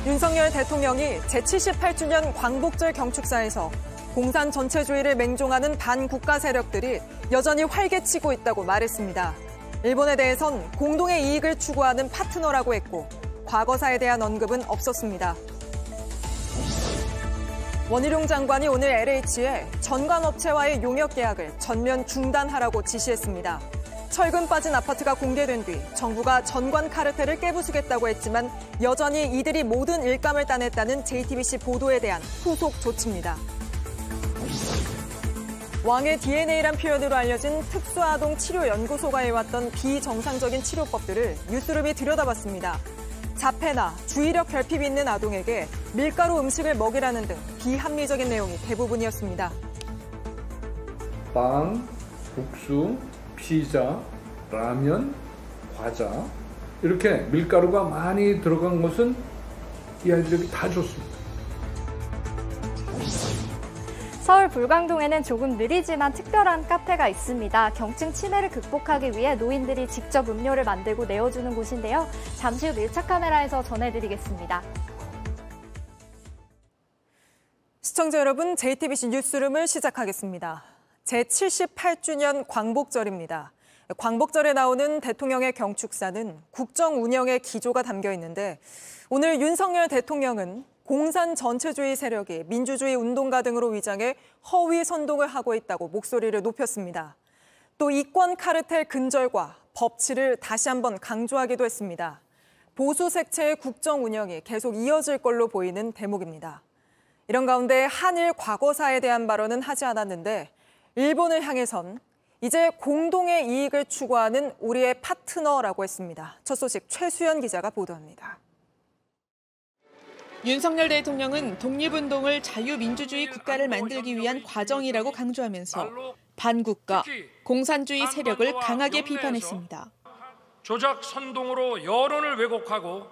윤석열 대통령이 제78주년 광복절 경축사에서 공산 전체주의를 맹종하는 반국가 세력들이 여전히 활개치고 있다고 말했습니다. 일본에 대해선 공동의 이익을 추구하는 파트너라고 했고 과거사에 대한 언급은 없었습니다. 원희룡 장관이 오늘 LH에 전관업체와의 용역 계약을 전면 중단하라고 지시했습니다. 철근 빠진 아파트가 공개된 뒤 정부가 전관 카르텔을 깨부수겠다고 했지만 여전히 이들이 모든 일감을 따냈다는 JTBC 보도에 대한 후속 조치입니다. 왕의 DNA란 표현으로 알려진 특수아동치료연구소가 해왔던 비정상적인 치료법들을 뉴스룸이 들여다봤습니다. 자폐나 주의력 결핍이 있는 아동에게 밀가루 음식을 먹이라는 등 비합리적인 내용이 대부분이었습니다. 빵, 국수, 피자, 라면, 과자 이렇게 밀가루가 많이 들어간 것은 이 아이들에게 다 좋습니다. 서울 불광동에는 조금 느리지만 특별한 카페가 있습니다. 경증 치매를 극복하기 위해 노인들이 직접 음료를 만들고 내어주는 곳인데요. 잠시 후 밀착 카메라에서 전해드리겠습니다. 시청자 여러분, JTBC 뉴스룸을 시작하겠습니다. 제78주년 광복절입니다. 광복절에 나오는 대통령의 경축사는 국정 운영의 기조가 담겨 있는데 오늘 윤석열 대통령은 공산 전체주의 세력이 민주주의 운동가 등으로 위장해 허위 선동을 하고 있다고 목소리를 높였습니다. 또 이권 카르텔 근절과 법치를 다시 한번 강조하기도 했습니다. 보수 색채의 국정 운영이 계속 이어질 걸로 보이는 대목입니다. 이런 가운데 한일 과거사에 대한 발언은 하지 않았는데 일본을 향해선 이제 공동의 이익을 추구하는 우리의 파트너라고 했습니다. 첫 소식 최수연 기자가 보도합니다. 윤석열 대통령은 독립운동을 자유민주주의 국가를 만들기 위한 과정이라고 강조하면서 반국가, 공산주의 세력을 강하게 비판했습니다. 조작 선동으로 여론을 왜곡하고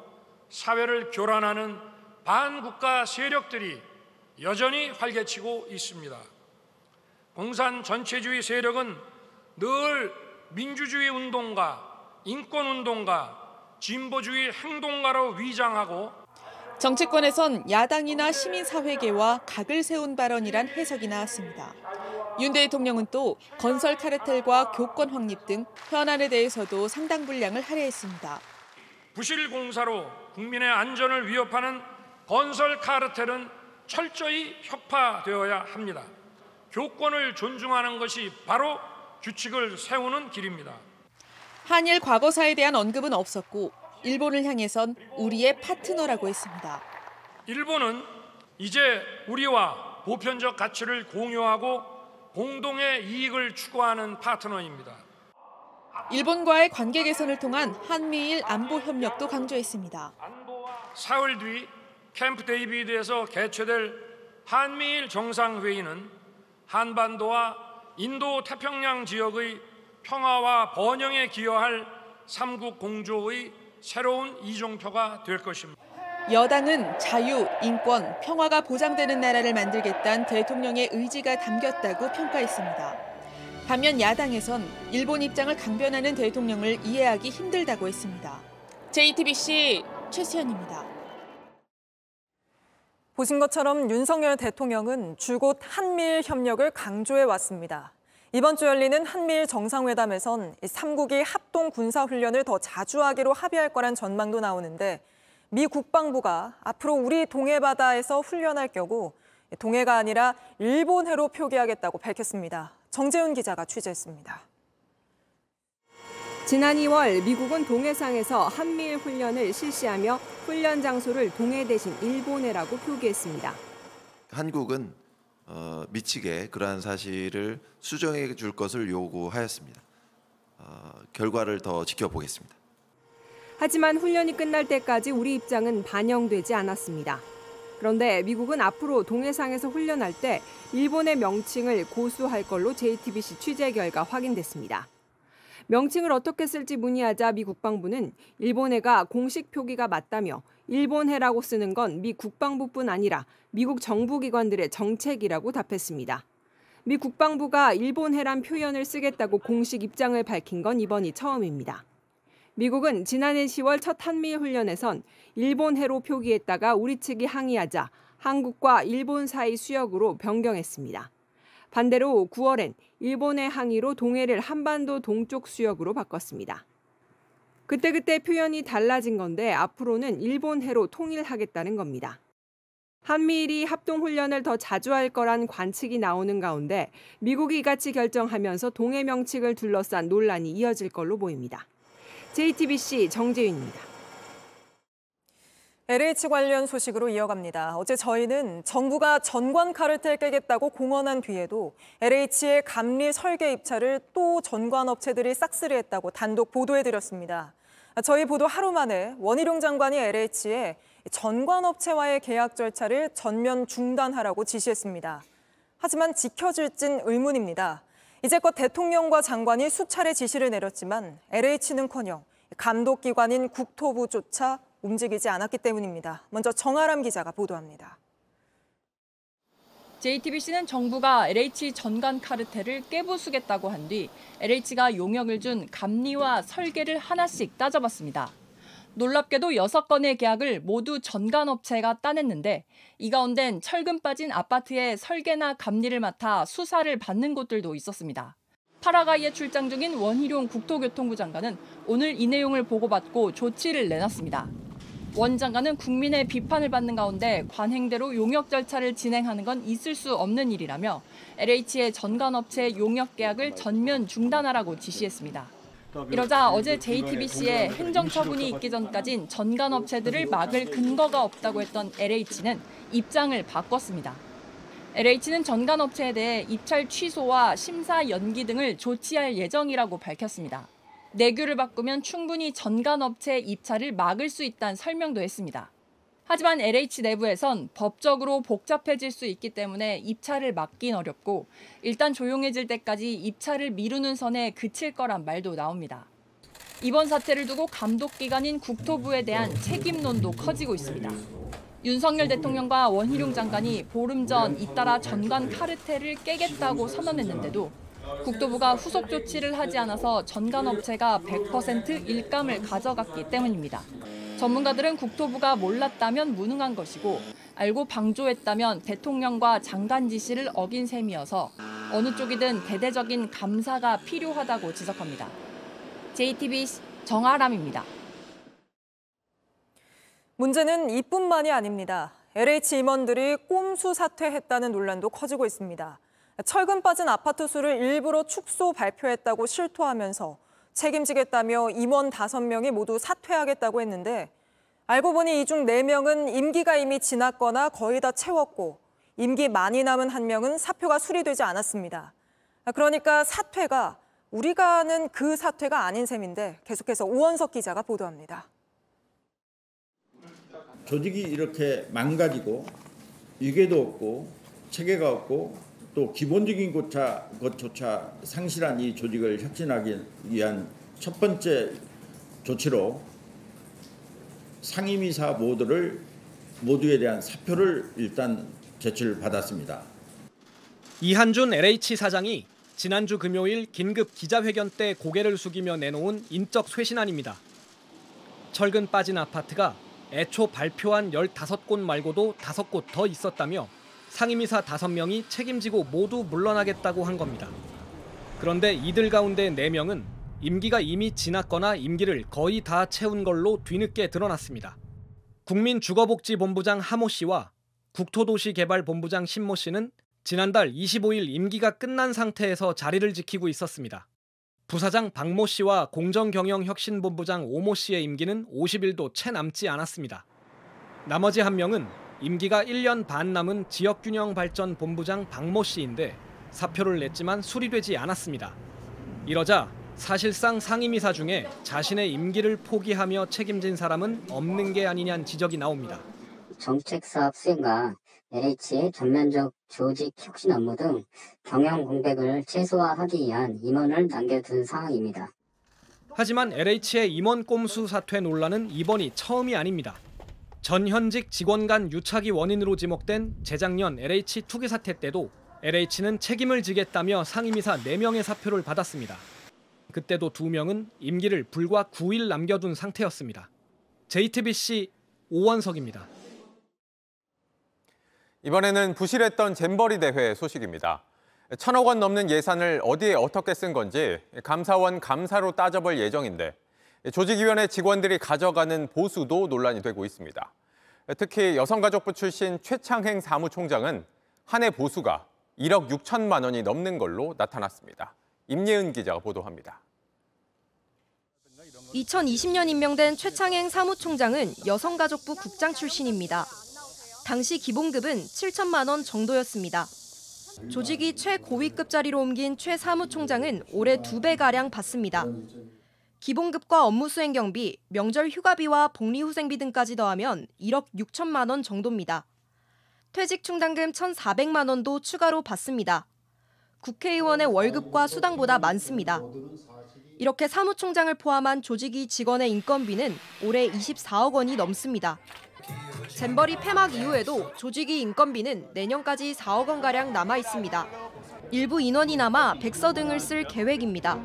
사회를 교란하는 반국가 세력들이 여전히 활개치고 있습니다. 공산 전체주의 세력은 늘 민주주의 운동가, 인권운동가, 진보주의 행동가로 위장하고 정치권에선 야당이나 시민사회계와 각을 세운 발언이란 해석이 나왔습니다. 윤 대통령은 또 건설 카르텔과 교권 확립 등 현안에 대해서도 상당 분량을 할애했습니다. 부실 공사로 국민의 안전을 위협하는 건설 카르텔은 철저히 혁파되어야 합니다. 교권을 존중하는 것이 바로 규칙을 세우는 길입니다. 한일 과거사에 대한 언급은 없었고 일본을 향해선 우리의 파트너라고 했습니다. 일본은 이제 우리와 보편적 가치를 공유하고 공동의 이익을 추구하는 파트너입니다. 일본과의 관계 개선을 통한 한미일 안보 협력도 강조했습니다. 사흘 뒤 캠프 데이비드에서 개최될 한미일 정상회의는 한반도와 인도 태평양 지역의 평화와 번영에 기여할 삼국 공조의 새로운 이종표가 될 것입니다. 여당은 자유, 인권, 평화가 보장되는 나라를 만들겠다는 대통령의 의지가 담겼다고 평가했습니다. 반면 야당에선 일본 입장을 강변하는 대통령을 이해하기 힘들다고 했습니다. JTBC 최수연입니다. 보신 것처럼 윤석열 대통령은 줄곧 한미일 협력을 강조해 왔습니다. 이번 주 열리는 한미일 정상회담에선 3국이 합동 군사훈련을 더 자주 하기로 합의할 거란 전망도 나오는데 미 국방부가 앞으로 우리 동해바다에서 훈련할 경우 동해가 아니라 일본해로 표기하겠다고 밝혔습니다. 정재훈 기자가 취재했습니다. 지난 2월 미국은 동해상에서 한미일 훈련을 실시하며 훈련 장소를 동해 대신 일본해라고 표기했습니다. 한국은 미치게 그러한 사실을 수정해 줄 것을 요구하였습니다. 결과를 더 지켜보겠습니다. 하지만 훈련이 끝날 때까지 우리 입장은 반영되지 않았습니다. 그런데 미국은 앞으로 동해상에서 훈련할 때 일본의 명칭을 고수할 걸로 JTBC 취재 결과 확인됐습니다. 명칭을 어떻게 쓸지 문의하자 미 국방부는 일본해가 공식 표기가 맞다며 일본해라고 쓰는 건 미 국방부뿐 아니라 미국 정부기관들의 정책이라고 답했습니다. 미 국방부가 일본해란 표현을 쓰겠다고 공식 입장을 밝힌 건 이번이 처음입니다. 미국은 지난해 10월 첫 한미일 훈련에선 일본해로 표기했다가 우리 측이 항의하자 한국과 일본 사이 수역으로 변경했습니다. 반대로 9월엔 일본의 항의로 동해를 한반도 동쪽 수역으로 바꿨습니다. 그때그때 표현이 달라진 건데 앞으로는 일본해로 통일하겠다는 겁니다. 한미일이 합동훈련을 더 자주 할 거란 관측이 나오는 가운데 미국이 이같이 결정하면서 동해 명칭을 둘러싼 논란이 이어질 걸로 보입니다. JTBC 정재윤입니다. LH 관련 소식으로 이어갑니다. 어제 저희는 정부가 전관 카르텔 깨겠다고 공언한 뒤에도 LH의 감리 설계 입찰을 또 전관업체들이 싹쓸이했다고 단독 보도해드렸습니다. 저희 보도 하루 만에 원희룡 장관이 LH에 전관업체와의 계약 절차를 전면 중단하라고 지시했습니다. 하지만 지켜질진 의문입니다. 이제껏 대통령과 장관이 수차례 지시를 내렸지만 LH는커녕 감독기관인 국토부조차 움직이지 않았기 때문입니다. 먼저 정아람 기자가 보도합니다. JTBC는 정부가 LH 전관 카르텔을 깨부수겠다고 한 뒤 LH가 용역을 준 감리와 설계를 하나씩 따져봤습니다. 놀랍게도 6건의 계약을 모두 전관업체가 따냈는데 이 가운데는 철근 빠진 아파트의 설계나 감리를 맡아 수사를 받는 곳들도 있었습니다. 파라과이에 출장 중인 원희룡 국토교통부 장관은 오늘 이 내용을 보고받고 조치를 내놨습니다. 원 장관은 국민의 비판을 받는 가운데 관행대로 용역 절차를 진행하는 건 있을 수 없는 일이라며 LH의 전관업체 용역 계약을 전면 중단하라고 지시했습니다. 이러자 어제 JTBC에 행정처분이 있기 전까진 전관업체들을 막을 근거가 없다고 했던 LH는 입장을 바꿨습니다. LH는 전관업체에 대해 입찰 취소와 심사 연기 등을 조치할 예정이라고 밝혔습니다. 내규를 바꾸면 충분히 전관업체 입찰을 막을 수 있다는 설명도 했습니다. 하지만 LH 내부에선 법적으로 복잡해질 수 있기 때문에 입찰을 막긴 어렵고 일단 조용해질 때까지 입찰을 미루는 선에 그칠 거란 말도 나옵니다. 이번 사태를 두고 감독기관인 국토부에 대한 책임론도 커지고 있습니다. 윤석열 대통령과 원희룡 장관이 보름 전 잇따라 전관 카르텔을 깨겠다고 선언했는데도 국토부가 후속 조치를 하지 않아서 전관업체가 100% 일감을 가져갔기 때문입니다. 전문가들은 국토부가 몰랐다면 무능한 것이고 알고 방조했다면 대통령과 장관 지시를 어긴 셈이어서 어느 쪽이든 대대적인 감사가 필요하다고 지적합니다. JTBC 정아람입니다. 문제는 이뿐만이 아닙니다. LH 임원들이 꼼수 사퇴했다는 논란도 커지고 있습니다. 철근 빠진 아파트 수를 일부러 축소 발표했다고 실토하면서 책임지겠다며 임원 5명이 모두 사퇴하겠다고 했는데 알고 보니 이 중 4명은 임기가 이미 지났거나 거의 다 채웠고 임기 많이 남은 1명은 사표가 수리되지 않았습니다. 그러니까 사퇴가 우리가 아는 그 사퇴가 아닌 셈인데 계속해서 오원석 기자가 보도합니다. 조직이 이렇게 망가지고 위계도 없고 체계가 없고 또 기본적인 것조차 상실한 이 조직을 혁신하기 위한 첫 번째 조치로 상임이사 모두에 대한 사표를 일단 제출을 받았습니다. 이한준 LH 사장이 지난주 금요일 긴급 기자회견 때 고개를 숙이며 내놓은 인적 쇄신안입니다. 철근 빠진 아파트가 애초 발표한 15곳 말고도 5곳 더 있었다며 상임이사 5명이 책임지고 모두 물러나겠다고 한 겁니다. 그런데 이들 가운데 4명은 임기가 이미 지났거나 임기를 거의 다 채운 걸로 뒤늦게 드러났습니다. 국민주거복지본부장 하모 씨와 국토도시개발본부장 신모 씨는 지난달 25일 임기가 끝난 상태에서 자리를 지키고 있었습니다. 부사장 박모 씨와 공정경영혁신본부장 오모 씨의 임기는 50일도 채 남지 않았습니다. 나머지 1명은 임기가 1년 반 남은 지역균형발전본부장 박모 씨인데 사표를 냈지만 수리되지 않았습니다. 이러자 사실상 상임이사 중에 자신의 임기를 포기하며 책임진 사람은 없는 게 아니냐는 지적이 나옵니다. 정책사업 수행과 LH의 전면적 조직 혁신 업무 등 경영 공백을 최소화하기 위한 임원을 남겨둔 상황입니다. 하지만 LH의 임원 꼼수 사퇴 논란은 이번이 처음이 아닙니다. 전현직 직원 간 유착이 원인으로 지목된 재작년 LH 투기 사태 때도 LH는 책임을 지겠다며 상임이사 4명의 사표를 받았습니다. 그때도 2명은 임기를 불과 9일 남겨둔 상태였습니다. JTBC 오원석입니다. 이번에는 부실했던 잼버리 대회 소식입니다. 1,000억 원 넘는 예산을 어디에 어떻게 쓴 건지 감사원 감사로 따져볼 예정인데 조직위원회 직원들이 가져가는 보수도 논란이 되고 있습니다. 특히 여성가족부 출신 최창행 사무총장은 한 해 보수가 1억 6천만 원이 넘는 걸로 나타났습니다. 임예은 기자가 보도합니다. 2020년 임명된 최창행 사무총장은 여성가족부 국장 출신입니다. 당시 기본급은 7천만 원 정도였습니다. 조직이 최고위급 자리로 옮긴 최 사무총장은 올해 2배가량 받습니다. 기본급과 업무 수행 경비, 명절 휴가비와 복리후생비 등까지 더하면 1억 6천만 원 정도입니다. 퇴직 충당금 1,400만 원도 추가로 받습니다. 국회의원의 월급과 수당보다 많습니다. 이렇게 사무총장을 포함한 조직위 직원의 인건비는 올해 24억 원이 넘습니다. 잼버리 폐막 이후에도 조직위 인건비는 내년까지 4억 원가량 남아 있습니다. 일부 인원이 남아 백서 등을 쓸 계획입니다.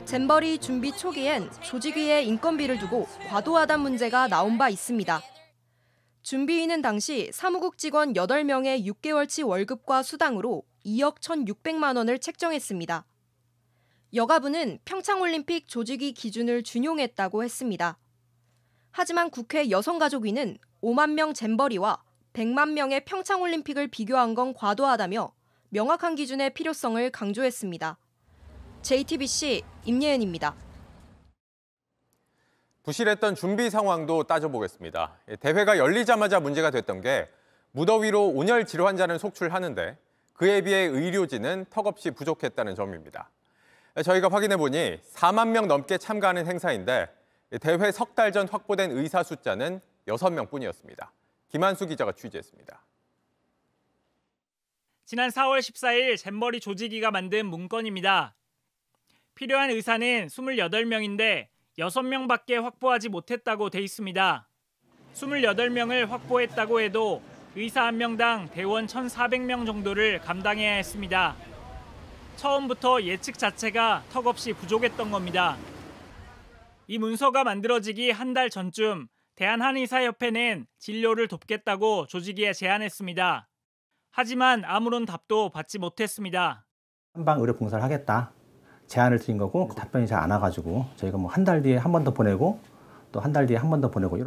잼버리 준비 초기엔 조직위의 인건비를 두고 과도하다는 문제가 나온 바 있습니다. 준비위는 당시 사무국 직원 8명의 6개월치 월급과 수당으로 2억 1,600만 원을 책정했습니다. 여가부는 평창올림픽 조직위 기준을 준용했다고 했습니다. 하지만 국회 여성가족위는 5만 명 잼버리와 100만 명의 평창올림픽을 비교한 건 과도하다며 명확한 기준의 필요성을 강조했습니다. JTBC 임예은입니다. 부실했던 준비 상황도 따져보겠습니다. 대회가 열리자마자 문제가 됐던 게 무더위로 온열 질환자는 속출하는데 그에 비해 의료진은 턱없이 부족했다는 점입니다. 저희가 확인해보니 4만 명 넘게 참가하는 행사인데 대회 석 달 전 확보된 의사 숫자는 6명뿐이었습니다. 김한수 기자가 취재했습니다. 지난 4월 14일 잼버리 조직위가 만든 문건입니다. 필요한 의사는 28명인데 6명밖에 확보하지 못했다고 돼 있습니다. 28명을 확보했다고 해도 의사 1명당 대원 1,400명 정도를 감당해야 했습니다. 처음부터 예측 자체가 턱없이 부족했던 겁니다. 이 문서가 만들어지기 한 달 전쯤 대한한의사협회는 진료를 돕겠다고 조직위에 제안했습니다. 하지만 아무런 답도 받지 못했습니다. 한방 의료 봉사를 하겠다 제안을 드린 거고 답변이 잘 안 와가지고 저희가 뭐 한 달 뒤에 한 번 더 보내고 또 한 달 뒤에 한 번 더 보내고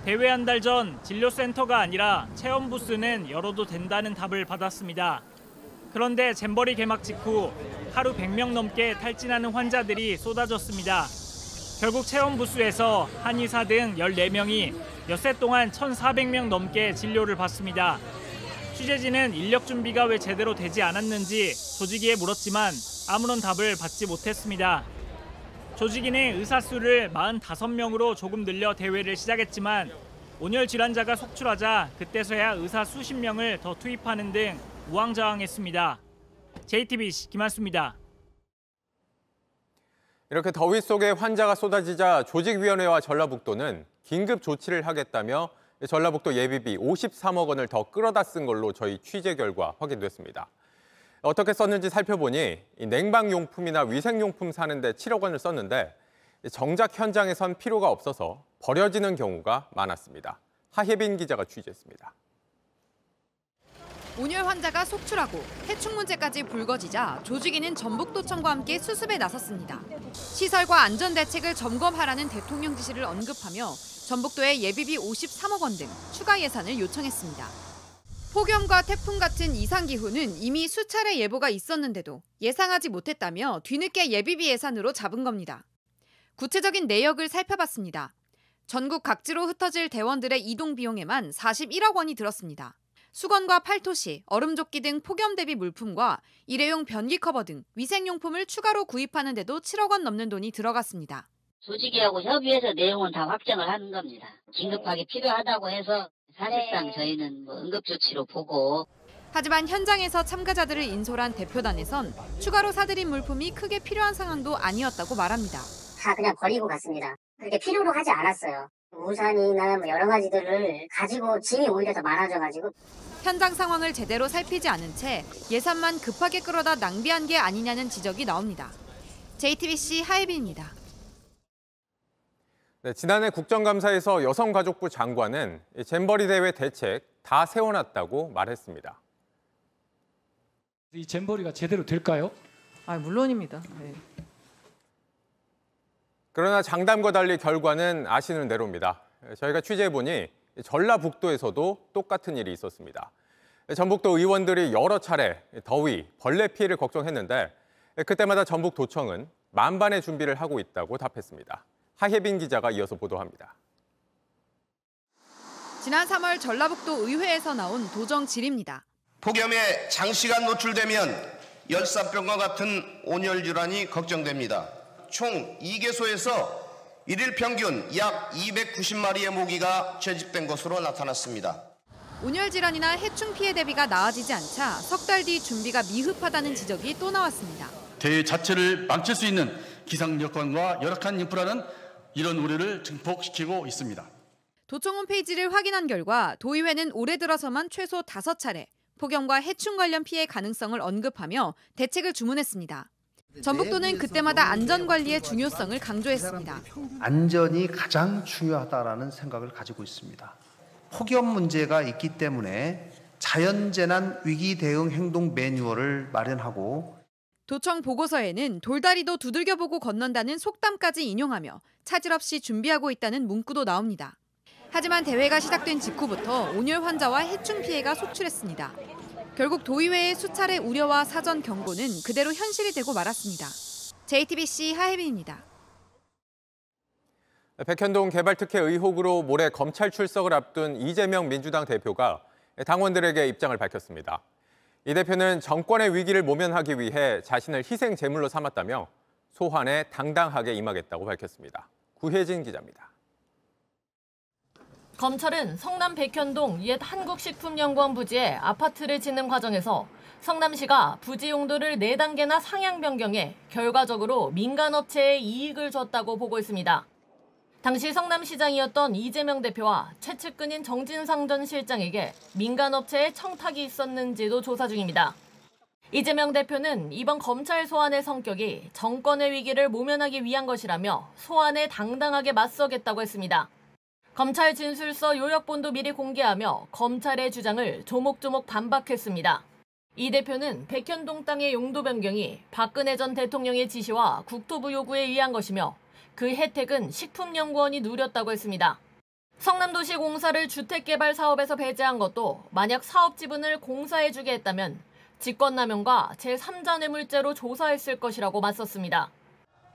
대회 한 달 전 진료센터가 아니라 체험 부스는 열어도 된다는 답을 받았습니다. 그런데 잼버리 개막 직후 하루 100명 넘게 탈진하는 환자들이 쏟아졌습니다. 결국 체험 부스에서 한의사 등 14명이 엿새 동안 1,400명 넘게 진료를 받습니다. 취재진은 인력 준비가 왜 제대로 되지 않았는지 조직위에 물었지만 아무런 답을 받지 못했습니다. 조직위는 의사 수를 45명으로 조금 늘려 대회를 시작했지만 온열 질환자가 속출하자 그때서야 의사 수십 명을 더 투입하는 등 우왕좌왕했습니다. JTBC 김한수입니다. 이렇게 더위 속에 환자가 쏟아지자 조직위원회와 전라북도는 긴급 조치를 하겠다며 전라북도 예비비 53억 원을 더 끌어다 쓴 걸로 저희 취재 결과 확인됐습니다. 어떻게 썼는지 살펴보니 냉방용품이나 위생용품 사는데 7억 원을 썼는데 정작 현장에선 필요가 없어서 버려지는 경우가 많았습니다. 하혜빈 기자가 취재했습니다. 온열 환자가 속출하고 해충 문제까지 불거지자 조직위는 전북도청과 함께 수습에 나섰습니다. 시설과 안전 대책을 점검하라는 대통령 지시를 언급하며 전북도에 예비비 53억 원 등 추가 예산을 요청했습니다. 폭염과 태풍 같은 이상기후는 이미 수차례 예보가 있었는데도 예상하지 못했다며 뒤늦게 예비비 예산으로 잡은 겁니다. 구체적인 내역을 살펴봤습니다. 전국 각지로 흩어질 대원들의 이동 비용에만 41억 원이 들었습니다. 수건과 팔토시, 얼음조끼 등 폭염 대비 물품과 일회용 변기 커버 등 위생용품을 추가로 구입하는 데도 7억 원 넘는 돈이 들어갔습니다. 조직위하고 협의해서 내용은 다 확정을 하는 겁니다. 긴급하게 필요하다고 해서 사실상 저희는 응급조치로 보고. 하지만 현장에서 참가자들을 인솔한 대표단에선 추가로 사들인 물품이 크게 필요한 상황도 아니었다고 말합니다. 다 그냥 버리고 갔습니다. 그렇게 필요로 하지 않았어요. 우산이나 여러 가지들을 가지고 짐이 오히려 더 많아져가지고. 현장 상황을 제대로 살피지 않은 채 예산만 급하게 끌어다 낭비한 게 아니냐는 지적이 나옵니다. JTBC 하예빈입니다. 네, 지난해 국정감사에서 여성가족부 장관은 잼버리 대회 대책 다 세워놨다고 말했습니다. 이 잼버리가 제대로 될까요? 물론입니다. 네. 그러나 장담과 달리 결과는 아시는 대로입니다. 저희가 취재해보니 전라북도에서도 똑같은 일이 있었습니다. 전북도 의원들이 여러 차례 더위, 벌레 피해를 걱정했는데 그때마다 전북도청은 만반의 준비를 하고 있다고 답했습니다. 하혜빈 기자가 이어서 보도합니다. 지난 3월 전라북도 의회에서 나온 도정 질의입니다. 폭염에 장시간 노출되면 열사병과 같은 온열 질환이 걱정됩니다. 총 2개소에서 일일 평균 약 290마리의 모기가 채집된 것으로 나타났습니다. 온열 질환이나 해충 피해 대비가 나아지지 않자 석 달 뒤 준비가 미흡하다는 지적이 또 나왔습니다. 대회 자체를 망칠 수 있는 기상 여건과 열악한 인프라는 이런 우려를 증폭시키고 있습니다. 도청 홈페이지를 확인한 결과 도의회는 올해 들어서만 최소 5차례 폭염과 해충 관련 피해 가능성을 언급하며 대책을 주문했습니다. 전북도는 그때마다 안전관리의 중요성을 강조했습니다. 안전이 가장 중요하다라는 생각을 가지고 있습니다. 폭염 문제가 있기 때문에 자연재난 위기 대응 행동 매뉴얼을 마련하고 도청 보고서에는 돌다리도 두들겨보고 건넌다는 속담까지 인용하며 차질 없이 준비하고 있다는 문구도 나옵니다. 하지만 대회가 시작된 직후부터 온열 환자와 해충 피해가 속출했습니다. 결국 도의회의 수차례 우려와 사전 경고는 그대로 현실이 되고 말았습니다. JTBC 하혜빈입니다. 백현동 개발특혜 의혹으로 모레 검찰 출석을 앞둔 이재명 민주당 대표가 당원들에게 입장을 밝혔습니다. 이 대표는 정권의 위기를 모면하기 위해 자신을 희생 제물로 삼았다며 소환에 당당하게 임하겠다고 밝혔습니다. 구혜진 기자입니다. 검찰은 성남 백현동 옛 한국식품연구원 부지에 아파트를 짓는 과정에서 성남시가 부지 용도를 4단계나 상향 변경해 결과적으로 민간업체에 이익을 줬다고 보고 있습니다. 당시 성남시장이었던 이재명 대표와 최측근인 정진상 전 실장에게 민간업체에 청탁이 있었는지도 조사 중입니다. 이재명 대표는 이번 검찰 소환의 성격이 정권의 위기를 모면하기 위한 것이라며 소환에 당당하게 맞서겠다고 했습니다. 검찰 진술서 요약본도 미리 공개하며 검찰의 주장을 조목조목 반박했습니다. 이 대표는 백현동 땅의 용도 변경이 박근혜 전 대통령의 지시와 국토부 요구에 의한 것이며 그 혜택은 식품연구원이 누렸다고 했습니다. 성남도시공사를 주택개발 사업에서 배제한 것도 만약 사업 지분을 공사해 주게 했다면 직권남용과 제3자 뇌물죄로 조사했을 것이라고 맞섰습니다.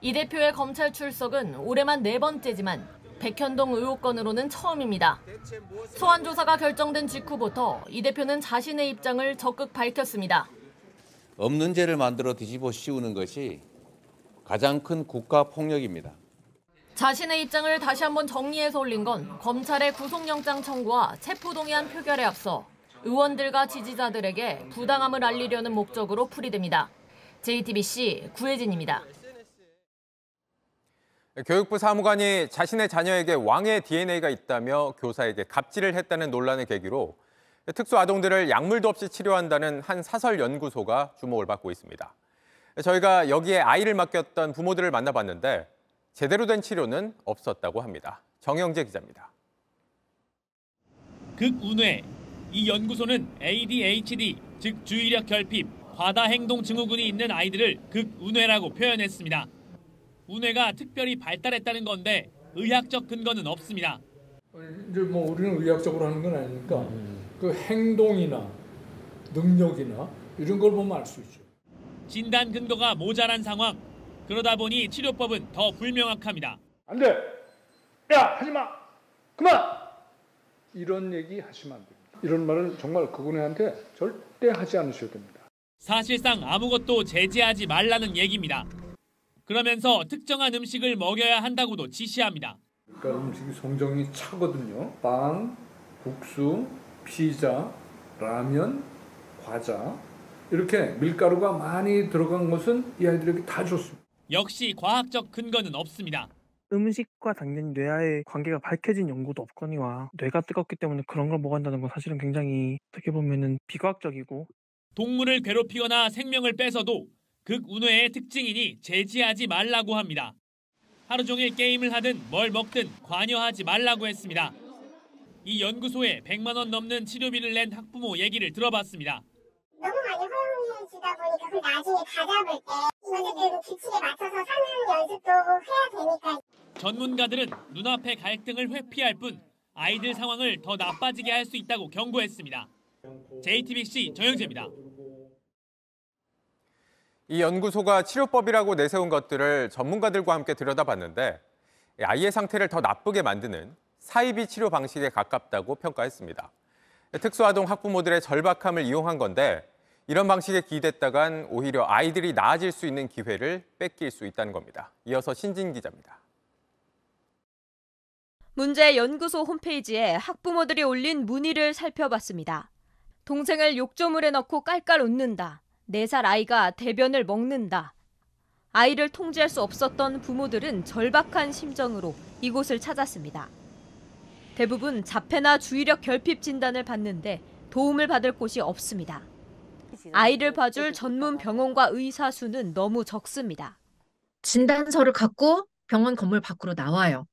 이 대표의 검찰 출석은 올해만 4번째지만 백현동 의혹 건으로는 처음입니다. 소환 조사가 결정된 직후부터 이 대표는 자신의 입장을 적극 밝혔습니다. 없는 죄를 만들어 뒤집어 씌우는 것이 가장 큰 국가 폭력입니다. 자신의 입장을 다시 한번 정리해서 올린 건 검찰의 구속영장 청구와 체포동의안 표결에 앞서 의원들과 지지자들에게 부당함을 알리려는 목적으로 풀이됩니다. JTBC 구혜진입니다. 교육부 사무관이 자신의 자녀에게 왕의 DNA가 있다며 교사에게 갑질을 했다는 논란의 계기로 특수아동들을 약물도 없이 치료한다는 한 사설 연구소가 주목을 받고 있습니다. 저희가 여기에 아이를 맡겼던 부모들을 만나봤는데 제대로 된 치료는 없었다고 합니다. 정영재 기자입니다. 극운회. 이 연구소는 ADHD, 즉 주의력 결핍, 과다 행동 증후군이 있는 아이들을 극운회라고 표현했습니다. 운회가 특별히 발달했다는 건데 의학적 근거는 없습니다. 이제 뭐 우리는 의학적으로 하는 건 아니니까 그 행동이나 능력이나 이런 걸 보면 알 수 있죠. 진단 근거가 모자란 상황. 그러다 보니 치료법은 더 불명확합니다. 안 돼. 야, 하지 마. 그만. 이런 얘기 하시면 안 됩니다. 이런 말을 정말 그분한테 절대 하지 않으셔야 됩니다. 사실상 아무것도 제지하지 말라는 얘기입니다. 그러면서 특정한 음식을 먹여야 한다고도 지시합니다. 그러니까 음식이 성정이 차거든요. 빵, 국수, 피자, 라면, 과자 이렇게 밀가루가 많이 들어간 것은 이 아이들에게 다 좋습니다. 역시 과학적 근거는 없습니다. 음식과 당연히 뇌와의 관계가 밝혀진 연구도 없거니와 뇌가 뜨겁기 때문에 그런 걸 먹는다는 건 사실은 굉장히 어떻게 보면은 비과학적이고 동물을 괴롭히거나 생명을 뺏어도 극운회의 특징이니 제지하지 말라고 합니다. 하루 종일 게임을 하든 뭘 먹든 관여하지 말라고 했습니다. 이 연구소에 100만 원 넘는 치료비를 낸 학부모 얘기를 들어봤습니다. 너무 많이 허용해지다 보니까 그 나중에 다 잡을 때 어쨌든 규칙에 맞춰서 사는 연습도 해야 되니까. 전문가들은 눈앞의 갈등을 회피할 뿐 아이들 상황을 더 나빠지게 할 수 있다고 경고했습니다. JTBC 정영재입니다. 이 연구소가 치료법이라고 내세운 것들을 전문가들과 함께 들여다봤는데 아이의 상태를 더 나쁘게 만드는 사이비 치료 방식에 가깝다고 평가했습니다. 특수아동 학부모들의 절박함을 이용한 건데 이런 방식에 기댔다간 오히려 아이들이 나아질 수 있는 기회를 뺏길 수 있다는 겁니다. 이어서 신진 기자입니다. 문제 연구소 홈페이지에 학부모들이 올린 문의를 살펴봤습니다. 동생을 욕조물에 넣고 깔깔 웃는다. 4살 아이가 대변을 먹는다. 아이를 통제할 수 없었던 부모들은 절박한 심정으로 이곳을 찾았습니다. 대부분 자폐나 주의력 결핍 진단을 받는데 도움을 받을 곳이 없습니다. 아이를 봐줄 전문 병원과 의사 수는 너무 적습니다. 진단서를 갖고 병원 건물 밖으로 나와요.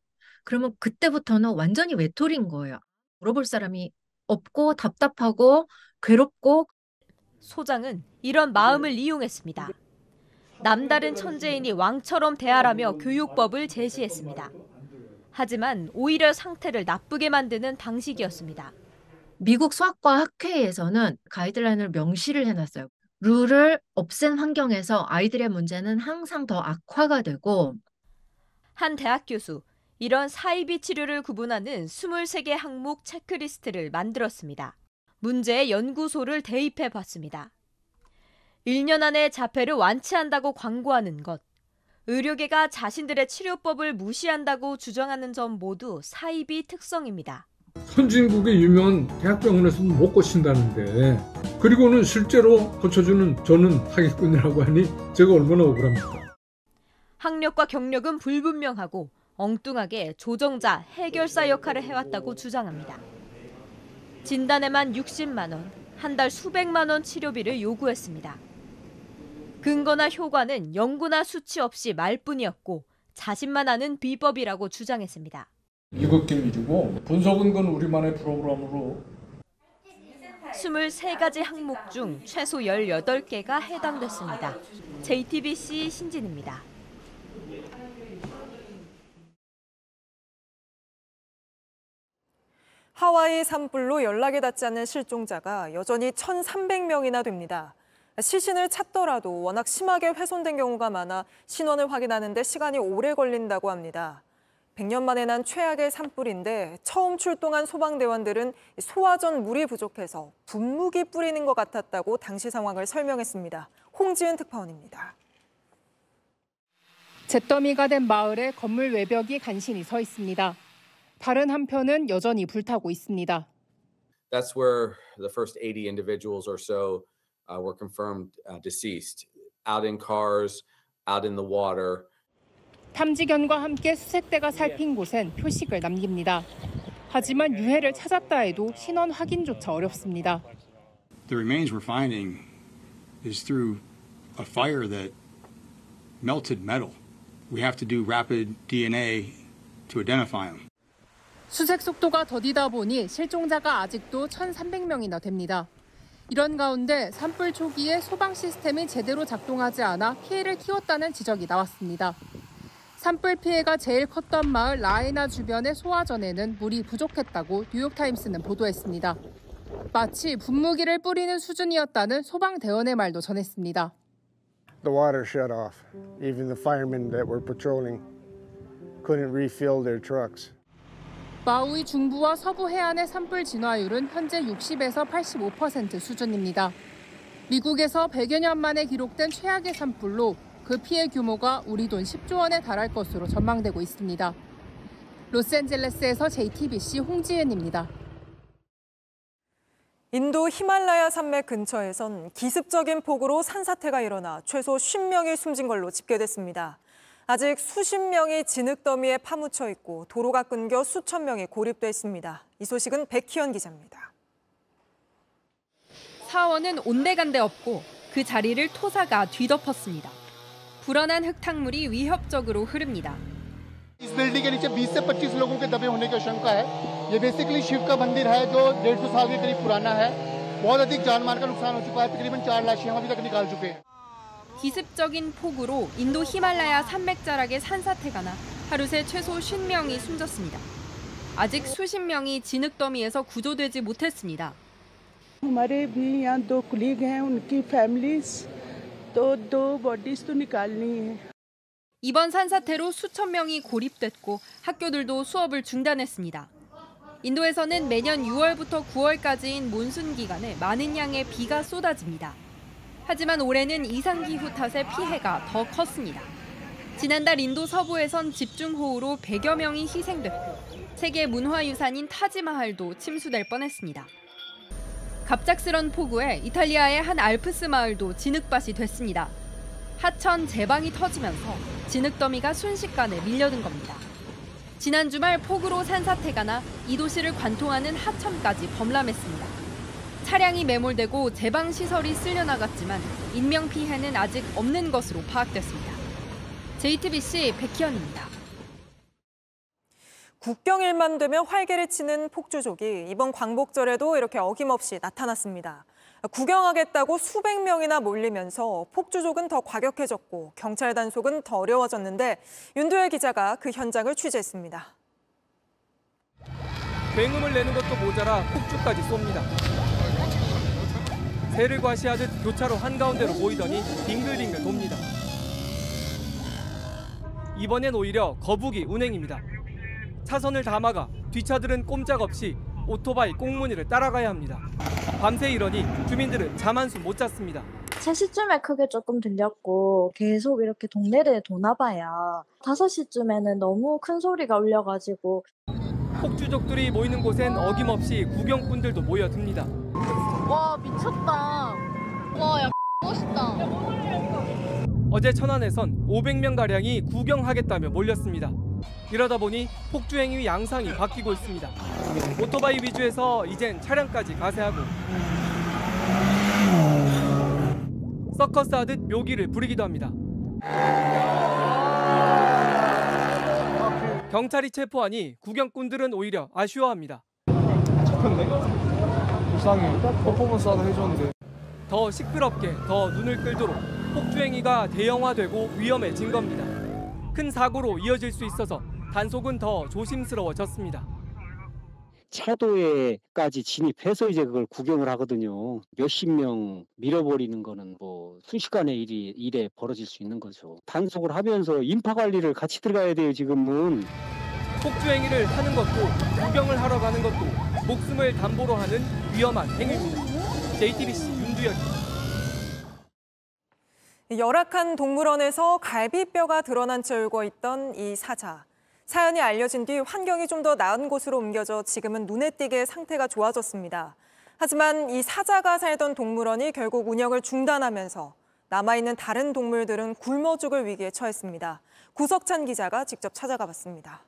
그러면 그때부터는 완전히 외톨이인 거예요. 물어볼 사람이 없고 답답하고 괴롭고. 소장은 이런 마음을 이용했습니다. 남다른 천재인이 왕처럼 대하라며 교육법을 제시했습니다. 하지만 오히려 상태를 나쁘게 만드는 방식이었습니다. 미국 수학과학회에서는 가이드라인을 명시를 해놨어요. 룰을 없앤 환경에서 아이들의 문제는 항상 더 악화가 되고. 한 대학 교수, 이런 사이비 치료를 구분하는 23개 항목 체크리스트를 만들었습니다. 문제의 연구소를 대입해 봤습니다. 1년 안에 자폐를 완치한다고 광고하는 것, 의료계가 자신들의 치료법을 무시한다고 주장하는 점 모두 사이비 특성입니다. 선진국의 유명한 대학병원에서도 못 고친다는데 그리고는 실제로 고쳐주는 저는 사기꾼이라고 하니 제가 얼마나 억울합니까? 학력과 경력은 불분명하고 엉뚱하게 조정자, 해결사 역할을 해왔다고 주장합니다. 진단에만 60만 원, 한 달 수백만 원 치료비를 요구했습니다. 근거나 효과는 연구나 수치 없이 말뿐이었고 자신만 아는 비법이라고 주장했습니다. 이것긴 일이고 분석은 건 우리만의 프로그램으로 23가지 항목 중 최소 18개가 해당됐습니다. JTBC 신진입니다. 하와이 산불로 연락이 닿지 않는 실종자가 여전히 1,300명이나 됩니다. 시신을 찾더라도 워낙 심하게 훼손된 경우가 많아 신원을 확인하는 데 시간이 오래 걸린다고 합니다. 100년 만에 난 최악의 산불인데 처음 출동한 소방대원들은 소화전 물이 부족해서 분무기 뿌리는 것 같았다고 당시 상황을 설명했습니다. 홍지은 특파원입니다. 잿더미가 된 마을에 건물 외벽이 간신히 서 있습니다. 다른 한편은 여전히 불타고 있습니다. That's where the first 80 individuals or so were confirmed deceased, out in cars, out in the water. 탐지견과 함께 수색대가 살핀 곳엔 표식을 남깁니다. 하지만 유해를 찾았다 해도 신원 확인조차 어렵습니다. The remains we're finding is through a fire that melted metal. We have to do rapid DNA to identify them. 수색 속도가 더디다 보니 실종자가 아직도 1,300명이나 됩니다. 이런 가운데 산불 초기에 소방 시스템이 제대로 작동하지 않아 피해를 키웠다는 지적이 나왔습니다. 산불 피해가 제일 컸던 마을 라이나 주변의 소화전에는 물이 부족했다고 뉴욕타임스는 보도했습니다. 마치 분무기를 뿌리는 수준이었다는 소방대원의 말도 전했습니다. The water shut off. Even the firemen that were patrolling couldn't refill their trucks. 마우이 중부와 서부 해안의 산불 진화율은 현재 60에서 85% 수준입니다. 미국에서 100여 년 만에 기록된 최악의 산불로 그 피해 규모가 우리 돈 10조 원에 달할 것으로 전망되고 있습니다. 로스앤젤레스에서 JTBC 홍지은입니다. 인도 히말라야 산맥 근처에선 기습적인 폭우로 산사태가 일어나 최소 50명이 숨진 걸로 집계됐습니다. 아직 수십 명이 진흙더미에 파묻혀 있고 도로가 끊겨 수천 명이 고립돼 있습니다. 이 소식은 백희연 기자입니다. 사원은 온데간데 없고 그 자리를 토사가 뒤덮었습니다. 불어난 흙탕물이 위협적으로 흐릅니다. इस बिल्डिंग के नीचे 20 से 25 लोगों के दबे होने की आशंका है। ये बेसिकली शिव का मंदिर है जो 150 साल के करीब पुराना है। बहुत अधिक जानमाल का नुकसान हो चुका है। तकरीबन 4 लाशें हम अभी तक निकाल चुके हैं। 기습적인 폭우로 인도 히말라야 산맥 자락에 산사태가 나 하루 새 최소 50명이 숨졌습니다. 아직 수십 명이 진흙더미에서 구조되지 못했습니다. हमारे भी यहाँ 2 कुलीग हैं, उनकी फैमिलीज तो 2 बॉडीज तो निकालनी है. 이번 산사태로 수천 명이 고립됐고 학교들도 수업을 중단했습니다. 인도에서는 매년 6월부터 9월까지인 몬순 기간에 많은 양의 비가 쏟아집니다. 하지만 올해는 이상기후 탓에 피해가 더 컸습니다. 지난달 인도 서부에선 집중호우로 100여 명이 희생됐고 세계 문화유산인 타지마할도 침수될 뻔했습니다. 갑작스런 폭우에 이탈리아의 한 알프스 마을도 진흙밭이 됐습니다. 하천 제방이 터지면서 진흙더미가 순식간에 밀려든 겁니다. 지난 주말 폭우로 산사태가 나 이 도시를 관통하는 하천까지 범람했습니다. 차량이 매몰되고 제방시설이 쓸려나갔지만 인명피해는 아직 없는 것으로 파악됐습니다. JTBC 백희연입니다. 국경일만 되면 활개를 치는 폭주족이 이번 광복절에도 이렇게 어김없이 나타났습니다. 구경하겠다고 수백 명이나 몰리면서 폭주족은 더 과격해졌고 경찰 단속은 더 어려워졌는데 윤도열 기자가 그 현장을 취재했습니다. 굉음을 내는 것도 모자라 폭주까지 쏩니다. 새를 과시하듯 교차로 한가운데로 모이더니 빙글빙글 돕니다. 이번엔 오히려 거북이 운행입니다. 차선을 다 막아 뒷차들은 꼼짝없이 오토바이 꽁무니를 따라가야 합니다. 밤새 이러니 주민들은 잠 한숨 못 잤습니다. 3시쯤에 크게 조금 들렸고 계속 이렇게 동네를 도나 봐야 5시쯤에는 너무 큰 소리가 울려가지고 폭주족들이 모이는 곳엔 어김없이 구경꾼들도 모여듭니다. 와 미쳤다. 와 야 멋있다. 어제 천안에선 500명가량이 구경하겠다며 몰렸습니다. 이러다 보니 폭주 행위 양상이 바뀌고 있습니다. 오토바이 위주에서 이젠 차량까지 가세하고 서커스 하듯 묘기를 부리기도 합니다. 경찰이 체포하니 구경꾼들은 오히려 아쉬워합니다. 잡혔네? 불쌍해. 퍼포먼스 하나 해줬는데. 더 시끄럽게 더 눈을 끌도록 폭주 행위가 대형화되고 위험해진 겁니다. 큰 사고로 이어질 수 있어서 단속은 더 조심스러워졌습니다. 차도에까지 진입해서 이제 그걸 구경을 하거든요. 몇십 명 밀어버리는 거는 뭐 순식간에 일에 벌어질 수 있는 거죠. 단속을 하면서 인파 관리를 같이 들어가야 돼요, 지금은. 폭주 행위를 하는 것도 구경을 하러 가는 것도 목숨을 담보로 하는 위험한 행위입니다. JTBC 윤두열입니다. 열악한 동물원에서 갈비뼈가 드러난 채 울고 있던 이 사자. 사연이 알려진 뒤 환경이 좀 더 나은 곳으로 옮겨져 지금은 눈에 띄게 상태가 좋아졌습니다. 하지만 이 사자가 살던 동물원이 결국 운영을 중단하면서 남아있는 다른 동물들은 굶어 죽을 위기에 처했습니다. 구석찬 기자가 직접 찾아가 봤습니다.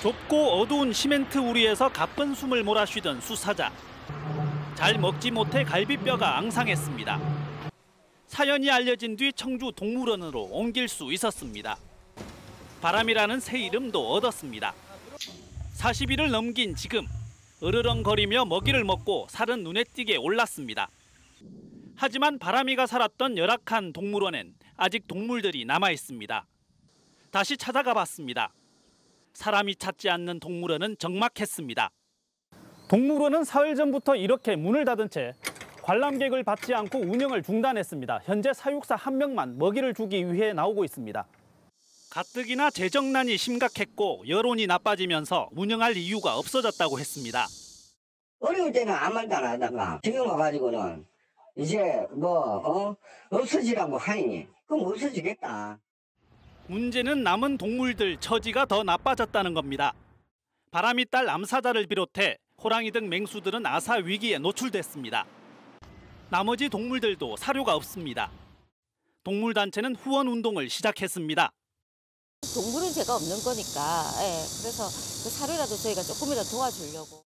좁고 어두운 시멘트 우리에서 가쁜 숨을 몰아쉬던 수사자. 잘 먹지 못해 갈비뼈가 앙상했습니다. 사연이 알려진 뒤 청주 동물원으로 옮길 수 있었습니다. 바람이라는 새 이름도 얻었습니다. 40일을 넘긴 지금 으르렁거리며 먹이를 먹고 살은 눈에 띄게 올랐습니다. 하지만 바람이가 살았던 열악한 동물원엔 아직 동물들이 남아 있습니다. 다시 찾아가 봤습니다. 사람이 찾지 않는 동물원은 적막했습니다. 동물원은 사흘 전부터 이렇게 문을 닫은 채 관람객을 받지 않고 운영을 중단했습니다. 현재 사육사 1명만 먹이를 주기 위해 나오고 있습니다. 가뜩이나 재정난이 심각했고 여론이 나빠지면서 운영할 이유가 없어졌다고 했습니다. 어려울 때는 아무 말도 안 하다가 지금 와가지고는 이제 없어지라고 하니 그럼 없어지겠다. 문제는 남은 동물들 처지가 더 나빠졌다는 겁니다. 바람이 딸 암사자를 비롯해 호랑이 등 맹수들은 아사 위기에 노출됐습니다. 나머지 동물들도 사료가 없습니다. 동물단체는 후원 운동을 시작했습니다. 동물은 제가 없는 거니까 그래서 그 사료라도 저희가 조금이라도 도와주려고.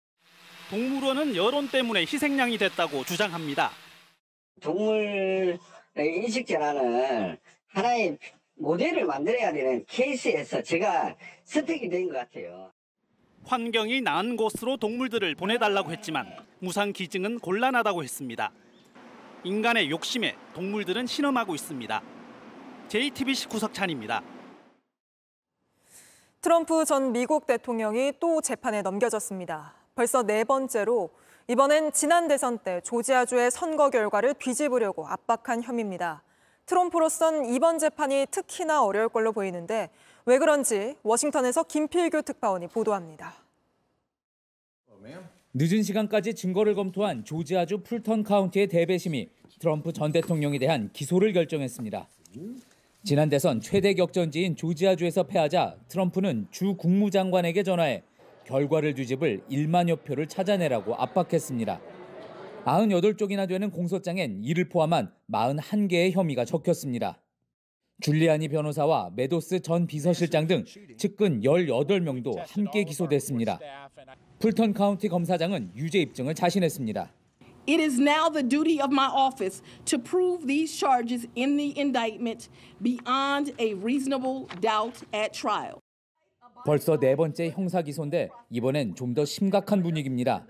동물원은 여론 때문에 희생양이 됐다고 주장합니다. 동물 인식 전환을 하나의 모델을 만들어야 되는 케이스에서 제가 선택이 된 것 같아요. 환경이 나은 곳으로 동물들을 보내달라고 했지만 무상 기증은 곤란하다고 했습니다. 인간의 욕심에 동물들은 신음하고 있습니다. JTBC 구석찬입니다. 트럼프 전 미국 대통령이 또 재판에 넘겨졌습니다. 벌써 4번째로 이번엔 지난 대선 때 조지아주의 선거 결과를 뒤집으려고 압박한 혐의입니다. 트럼프로선 이번 재판이 특히나 어려울 걸로 보이는데 왜 그런지 워싱턴에서 김필규 특파원이 보도합니다. 늦은 시간까지 증거를 검토한 조지아주 풀턴 카운티의 대배심이 트럼프 전 대통령에 대한 기소를 결정했습니다. 지난 대선 최대 격전지인 조지아주에서 패하자 트럼프는 주 국무장관에게 전화해 결과를 뒤집을 1만여 표를 찾아내라고 압박했습니다. 98쪽이나 되는 공소장엔 이를 포함한 41개의 혐의가 적혔습니다. 줄리아니 변호사와 메도스 전 비서실장 등 측근 18명도 함께 기소됐습니다. 풀턴 카운티 검사장은 유죄 입증을 자신했습니다. It is now the duty of my office to prove these charges in the indictment beyond a reasonable doubt at trial. 벌써 4번째 형사 기소인데 이번엔 좀 더 심각한 분위기입니다.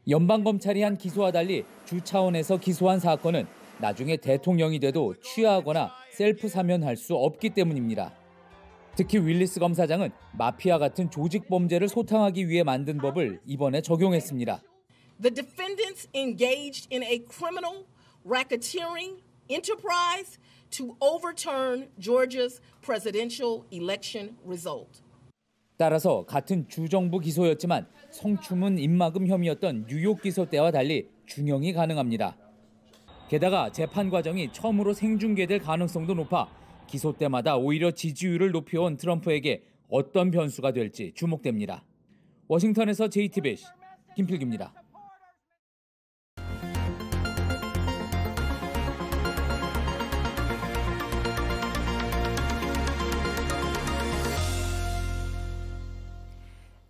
연방검찰이 한 기소와 달리 주 차원에서 기소한 사건은 나중에 대통령이 돼도 취하하거나 셀프 사면할 수 없기 때문입니다. 특히 윌리스 검사장은 마피아 같은 조직 범죄를 소탕하기 위해 만든 법을 이번에 적용했습니다. The defendants engaged in a criminal racketeering enterprise to overturn Georgia's presidential election result. 따라서 같은 주정부 기소였지만 성추문 입막음 혐의였던 뉴욕 기소 때와 달리 준형이 가능합니다. 게다가 재판 과정이 처음으로 생중계될 가능성도 높아 기소 때마다 오히려 지지율을 높여온 트럼프에게 어떤 변수가 될지 주목됩니다. 워싱턴에서 JTBC 김필규입니다.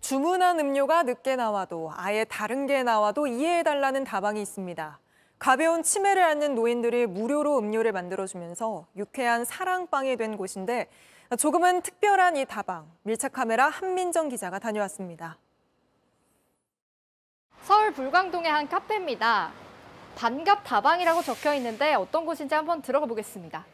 주문한 음료가 늦게 나와도 아예 다른 게 나와도 이해해달라는 다방이 있습니다. 가벼운 치매를 앓는 노인들이 무료로 음료를 만들어주면서 유쾌한 사랑방이 된 곳인데 조금은 특별한 이 다방, 밀착 카메라 한민정 기자가 다녀왔습니다. 서울 불광동의 한 카페입니다. 반갑 다방이라고 적혀 있는데 어떤 곳인지 한번 들어가 보겠습니다.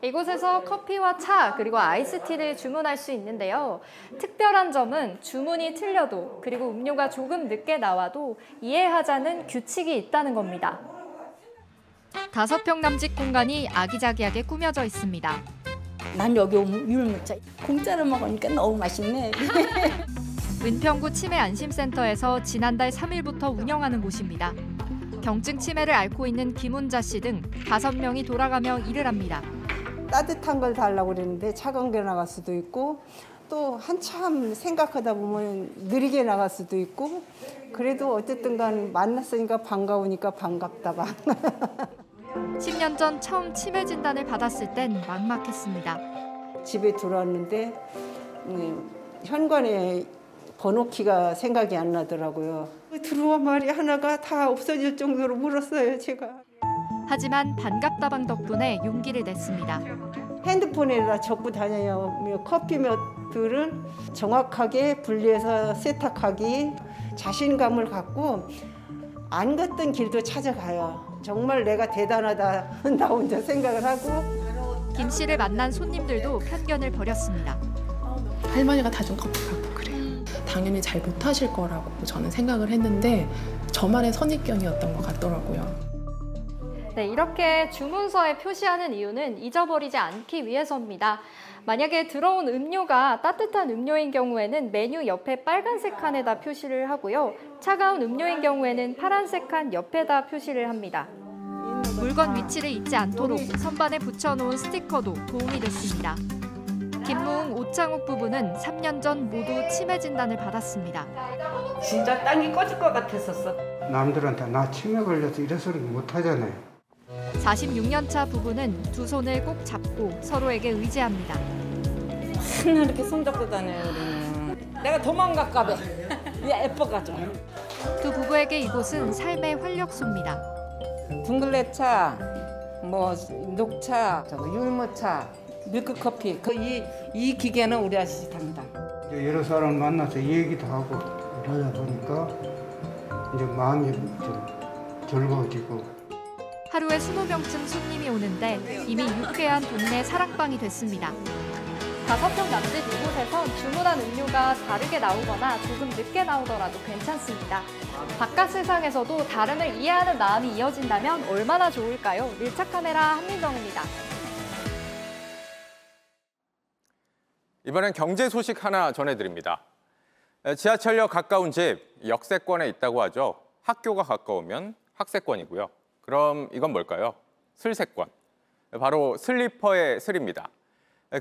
이곳에서 커피와 차 그리고 아이스티를 주문할 수 있는데요. 특별한 점은 주문이 틀려도 그리고 음료가 조금 늦게 나와도 이해하자는 규칙이 있다는 겁니다. 5평 남짓 공간이 아기자기하게 꾸며져 있습니다. 난 여기 오면 물 먹자. 공짜로 먹으니까 너무 맛있네. 은평구 치매안심센터에서 지난달 3일부터 운영하는 곳입니다. 경증 치매를 앓고 있는 김훈자 씨 등 5명이 돌아가며 일을 합니다. 따뜻한 걸 달라고 그랬는데 차가운 게 나갈 수도 있고 또 한참 생각하다 보면 느리게 나갈 수도 있고 그래도 어쨌든 간 만났으니까 반가우니까 반갑다 봐. 10년 전 처음 치매 진단을 받았을 땐 막막했습니다. 집에 들어왔는데 현관에 번호키가 생각이 안 나더라고요. 들어와 말이 하나가 다 없어질 정도로 물었어요, 제가. 하지만 반갑다방 덕분에 용기를 냈습니다. 핸드폰에다 적고 다녀요. 커피 몇들은 정확하게 분리해서 세탁하기, 자신감을 갖고 안 갔던 길도 찾아가요. 정말 내가 대단하다 나 혼자 생각을 하고. 김 씨를 만난 손님들도 편견을 버렸습니다. 할머니가 다준 커피 갖고 그래요. 당연히 잘 못하실 거라고 저는 생각을 했는데 저만의 선입견이었던 것 같더라고요. 네, 이렇게 주문서에 표시하는 이유는 잊어버리지 않기 위해서입니다. 만약에 들어온 음료가 따뜻한 음료인 경우에는 메뉴 옆에 빨간색 칸에다 표시를 하고요. 차가운 음료인 경우에는 파란색 칸 옆에다 표시를 합니다. 물건 위치를 잊지 않도록 선반에 붙여놓은 스티커도 도움이 됐습니다. 김무웅, 오창욱 부부는 3년 전 모두 치매 진단을 받았습니다. 진짜 땅이 꺼질 것 같았었어. 남들한테 나 치매 걸려서 이런 소리 못 하잖아요. 46년 차 부부는 두 손을 꼭 잡고 서로에게 의지합니다. 맨날 이렇게 손잡고 다녀요. 내가 도망갈까 봐. 얘 예뻐가지고. 두 부부에게 이곳은 삶의 활력소입니다. 둥글레차, 녹차, 율무차, 밀크커피. 이 기계는 우리 아저씨 답니다. 여러 사람 만나서 얘기도 하고 이러다 보니까 이제 마음이 좀 즐거워지고. 하루에 20명쯤 손님이 오는데 이미 유쾌한 동네 사랑방이 됐습니다. 5평 남짓 이곳에선 주문한 음료가 다르게 나오거나 조금 늦게 나오더라도 괜찮습니다. 바깥 세상에서도 다름을 이해하는 마음이 이어진다면 얼마나 좋을까요? 밀착카메라 한민정입니다. 이번엔 경제 소식 하나 전해드립니다. 지하철역 가까운 집, 역세권에 있다고 하죠. 학교가 가까우면 학세권이고요. 그럼 이건 뭘까요? 슬세권. 바로 슬리퍼의 슬입니다.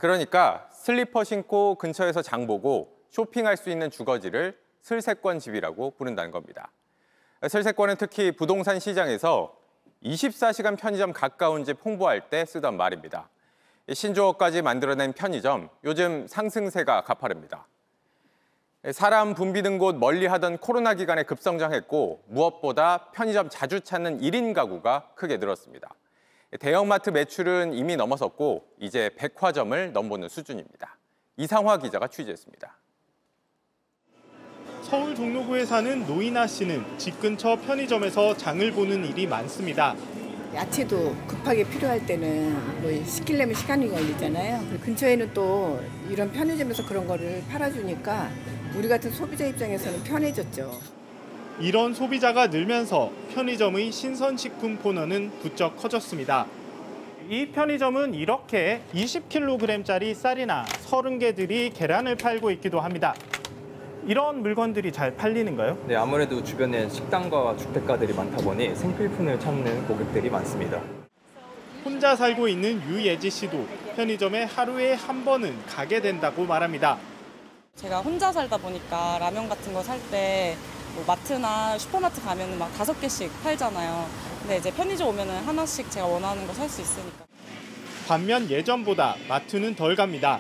그러니까 슬리퍼 신고 근처에서 장 보고 쇼핑할 수 있는 주거지를 슬세권 집이라고 부른다는 겁니다. 슬세권은 특히 부동산 시장에서 24시간 편의점 가까운 집 홍보할 때 쓰던 말입니다. 신조어까지 만들어낸 편의점, 요즘 상승세가 가파릅니다. 사람 붐비는 곳 멀리 하던 코로나 기간에 급성장했고 무엇보다 편의점 자주 찾는 1인 가구가 크게 늘었습니다. 대형마트 매출은 이미 넘어섰고 이제 백화점을 넘보는 수준입니다. 이상화 기자가 취재했습니다. 서울 종로구에 사는 노이나 씨는 집 근처 편의점에서 장을 보는 일이 많습니다. 야채도 급하게 필요할 때는 뭐 시키려면 시간이 걸리잖아요. 근처에는 또 이런 편의점에서 그런 거를 팔아주니까 우리 같은 소비자 입장에서는 편해졌죠. 이런 소비자가 늘면서 편의점의 신선식품 코너는 부쩍 커졌습니다. 이 편의점은 이렇게 20kg짜리 쌀이나 30개들이 계란을 팔고 있기도 합니다. 이런 물건들이 잘 팔리는가요? 네, 아무래도 주변에 식당과 주택가들이 많다 보니 생필품을 찾는 고객들이 많습니다. 혼자 살고 있는 유예지 씨도 편의점에 하루에 한 번은 가게 된다고 말합니다. 제가 혼자 살다 보니까 라면 같은 거 살 때 뭐 마트나 슈퍼마트 가면은 막 5개씩 팔잖아요. 근데 이제 편의점 오면은 하나씩 제가 원하는 거 살 수 있으니까. 반면 예전보다 마트는 덜 갑니다.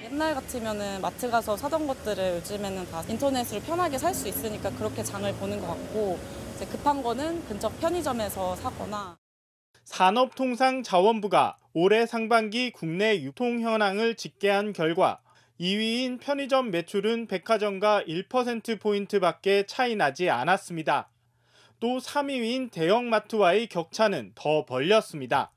옛날 같으면은 마트 가서 사던 것들을 요즘에는 다 인터넷으로 편하게 살 수 있으니까 그렇게 장을 보는 것 같고 이제 급한 거는 근처 편의점에서 사거나. 산업통상자원부가 올해 상반기 국내 유통 현황을 집계한 결과 2위인 편의점 매출은 백화점과 1%포인트밖에 차이 나지 않았습니다. 또 3위인 대형마트와의 격차는 더 벌렸습니다.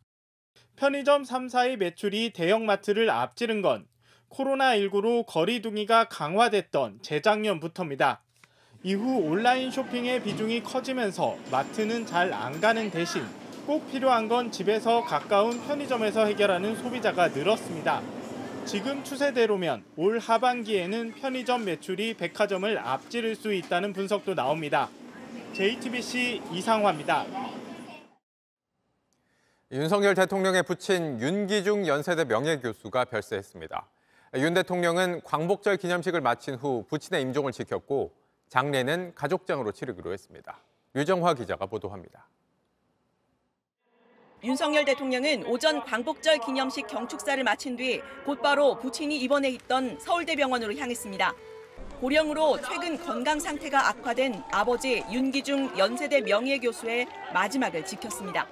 편의점 3사의 매출이 대형마트를 앞지른 건 코로나19로 거리두기가 강화됐던 재작년부터입니다. 이후 온라인 쇼핑의 비중이 커지면서 마트는 잘 안 가는 대신 꼭 필요한 건 집에서 가까운 편의점에서 해결하는 소비자가 늘었습니다. 지금 추세대로면 올 하반기에는 편의점 매출이 백화점을 앞지를 수 있다는 분석도 나옵니다. JTBC 이상화입니다. 윤석열 대통령의 부친 윤기중 연세대 명예교수가 별세했습니다. 윤 대통령은 광복절 기념식을 마친 후 부친의 임종을 지켰고 장례는 가족장으로 치르기로 했습니다. 유정화 기자가 보도합니다. 윤석열 대통령은 오전 광복절 기념식 경축사를 마친 뒤 곧바로 부친이 입원해 있던 서울대병원으로 향했습니다. 고령으로 최근 건강 상태가 악화된 아버지 윤기중 연세대 명예교수의 마지막을 지켰습니다.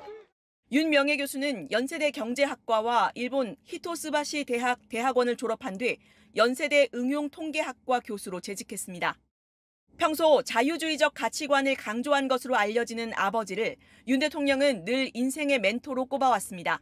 윤 명예교수는 연세대 경제학과와 일본 히토스바시 대학 대학원을 졸업한 뒤 연세대 응용통계학과 교수로 재직했습니다. 평소 자유주의적 가치관을 강조한 것으로 알려지는 아버지를 윤 대통령은 늘 인생의 멘토로 꼽아왔습니다.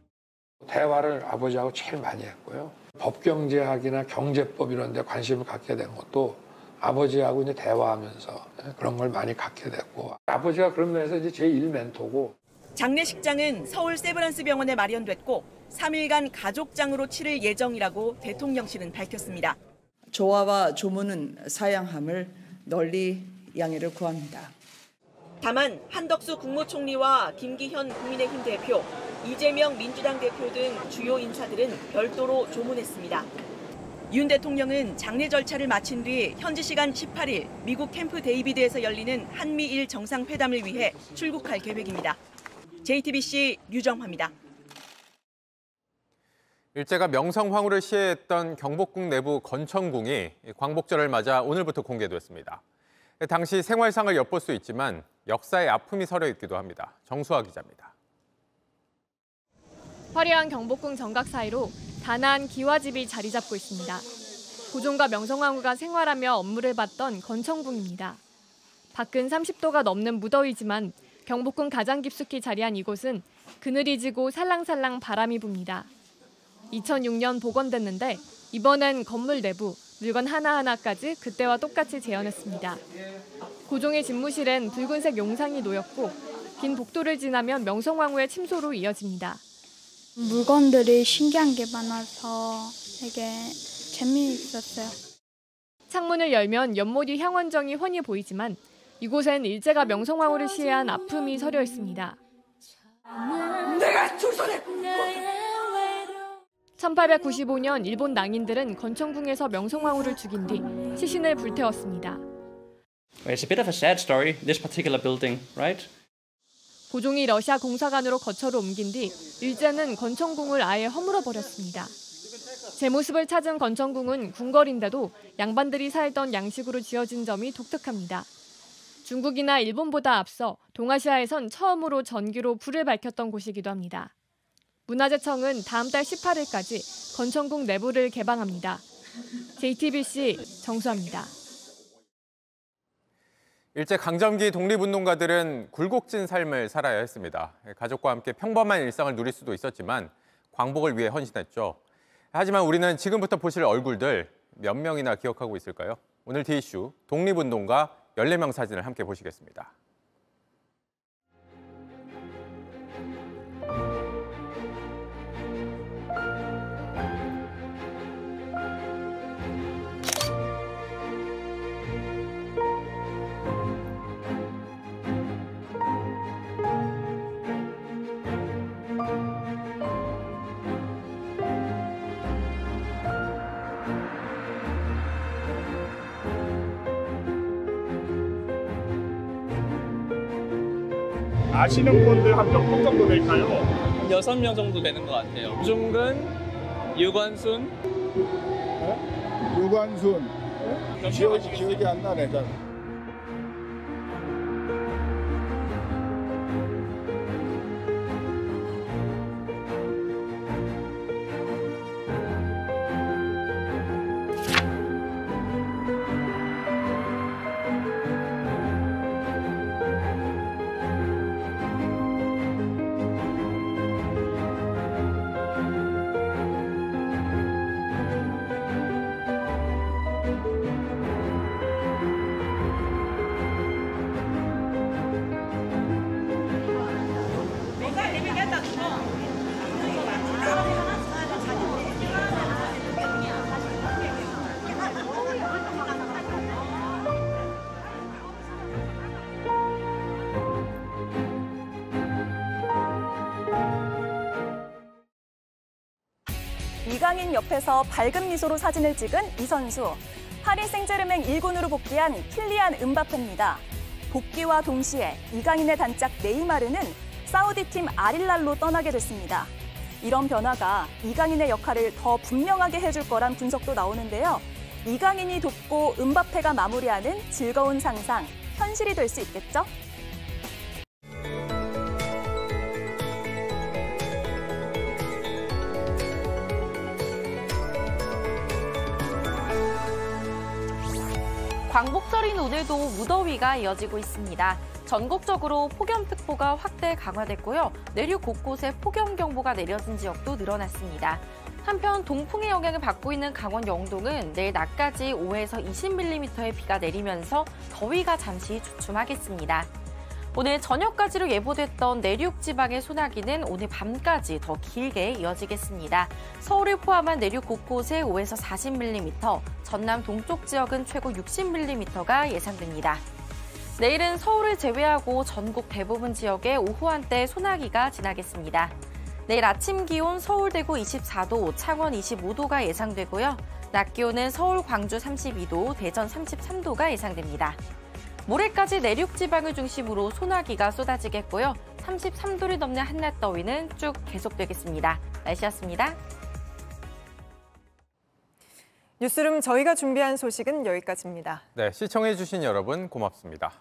대화를 아버지하고 제일 많이 했고요. 법경제학이나 경제법 이런 데 관심을 갖게 된 것도 아버지하고 이제 대화하면서 그런 걸 많이 갖게 됐고 아버지가 그런 면에서 이제 제 1멘토고. 장례식장은 서울 세브란스 병원에 마련됐고 3일간 가족장으로 치를 예정이라고 대통령실은 밝혔습니다. 조화와 조문은 사양함을 널리 양해를 구합니다. 다만 한덕수 국무총리와 김기현 국민의힘 대표, 이재명 민주당 대표 등 주요 인사들은 별도로 조문했습니다. 윤 대통령은 장례 절차를 마친 뒤 현지 시간 18일 미국 캠프 데이비드에서 열리는 한미일 정상회담을 위해 출국할 계획입니다. JTBC 유정화입니다. 일제가 명성황후를 시해했던 경복궁 내부 건천궁이 광복절을 맞아 오늘부터 공개됐습니다. 당시 생활상을 엿볼 수 있지만 역사의 아픔이 서려 있기도 합니다. 정수아 기자입니다. 화려한 경복궁 정각 사이로 단아한 기와집이 자리 잡고 있습니다. 고종과 명성황후가 생활하며 업무를 봤던 건청궁입니다. 밖은 30도가 넘는 무더위지만 경복궁 가장 깊숙이 자리한 이곳은 그늘이 지고 살랑살랑 바람이 붑니다. 2006년 복원됐는데 이번엔 건물 내부, 물건 하나하나까지 그때와 똑같이 재현했습니다. 고종의 집무실엔 붉은색 용상이 놓였고 긴 복도를 지나면 명성황후의 침소로 이어집니다. 물건들이 신기한 게 많아서 되게 재미있었어요. 창문을 열면 연못 위 향원정이 훤히 보이지만 이곳엔 일제가 명성황후를 시해한 아픔이 서려 있습니다. 내가 조선에 1895년 일본 낭인들은 건청궁에서 명성황후를 죽인 뒤 시신을 불태웠습니다. It's a bit of a sad story, this particular building, right? 고종이 러시아 공사관으로 거처로 옮긴 뒤 일제는 건청궁을 아예 허물어 버렸습니다. 제 모습을 찾은 건청궁은 궁궐인데도 양반들이 살던 양식으로 지어진 점이 독특합니다. 중국이나 일본보다 앞서 동아시아에선 처음으로 전기로 불을 밝혔던 곳이기도 합니다. 문화재청은 다음 달 18일까지 건청궁 내부를 개방합니다. JTBC 정수아입니다. 일제 강점기 독립운동가들은 굴곡진 삶을 살아야 했습니다. 가족과 함께 평범한 일상을 누릴 수도 있었지만 광복을 위해 헌신했죠. 하지만 우리는 지금부터 보실 얼굴들 몇 명이나 기억하고 있을까요? 오늘 디이슈 독립운동가 14명 사진을 함께 보시겠습니다. 아시는 분들 한 몇 분 정도 될까요? 6명 정도 되는 것 같아요. 유중근, 유관순. 유관순. 기억이 안 나네. 잘. 이강인 옆에서 밝은 미소로 사진을 찍은 이 선수. 파리 생제르맹 1군으로 복귀한 킬리안 음바페입니다. 복귀와 동시에 이강인의 단짝 네이마르는 사우디팀 알힐랄로 떠나게 됐습니다. 이런 변화가 이강인의 역할을 더 분명하게 해줄 거란 분석도 나오는데요. 이강인이 돕고 음바페가 마무리하는 즐거운 상상, 현실이 될 수 있겠죠? 광복절인 오늘도 무더위가 이어지고 있습니다. 전국적으로 폭염특보가 확대 강화됐고요. 내륙 곳곳에 폭염경보가 내려진 지역도 늘어났습니다. 한편 동풍의 영향을 받고 있는 강원 영동은 내일 낮까지 5에서 20mm의 비가 내리면서 더위가 잠시 주춤하겠습니다. 오늘 저녁까지로 예보됐던 내륙 지방의 소나기는 오늘 밤까지 더 길게 이어지겠습니다. 서울을 포함한 내륙 곳곳에 5에서 40mm, 전남 동쪽 지역은 최고 60mm가 예상됩니다. 내일은 서울을 제외하고 전국 대부분 지역에 오후 한때 소나기가 지나겠습니다. 내일 아침 기온 서울 대구 24도, 창원 25도가 예상되고요. 낮 기온은 서울, 광주 32도, 대전 33도가 예상됩니다. 모레까지 내륙 지방을 중심으로 소나기가 쏟아지겠고요. 33도를 넘는 한낮 더위는 쭉 계속되겠습니다. 날씨였습니다. 뉴스룸 저희가 준비한 소식은 여기까지입니다. 네, 시청해주신 여러분 고맙습니다.